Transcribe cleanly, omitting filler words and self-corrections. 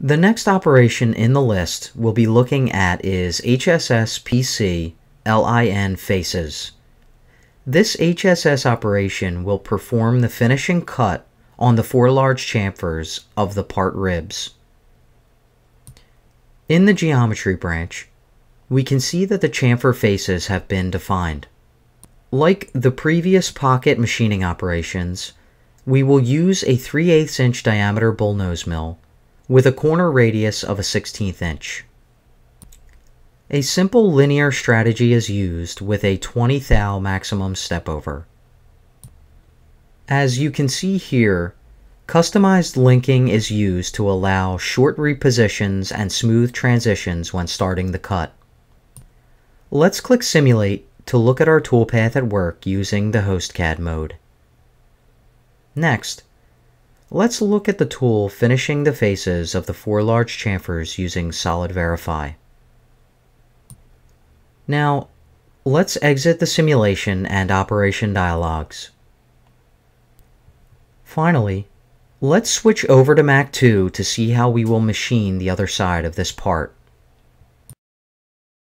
The next operation in the list we'll be looking at is HSS-PC LIN faces. This HSS operation will perform the finishing cut on the 4 large chamfers of the part ribs. In the geometry branch, we can see that the chamfer faces have been defined. Like the previous pocket machining operations, we will use a 3/8 inch diameter bullnose mill with a corner radius of a 1/16 inch. A simple linear strategy is used with a 20 thou maximum stepover. As you can see here, customized linking is used to allow short repositions and smooth transitions when starting the cut. Let's click Simulate to look at our toolpath at work using the Host CAD mode. Next, let's look at the tool finishing the faces of the 4 large chamfers using Solid Verify. Now, let's exit the simulation and operation dialogues. Finally, let's switch over to Mac 2 to see how we will machine the other side of this part.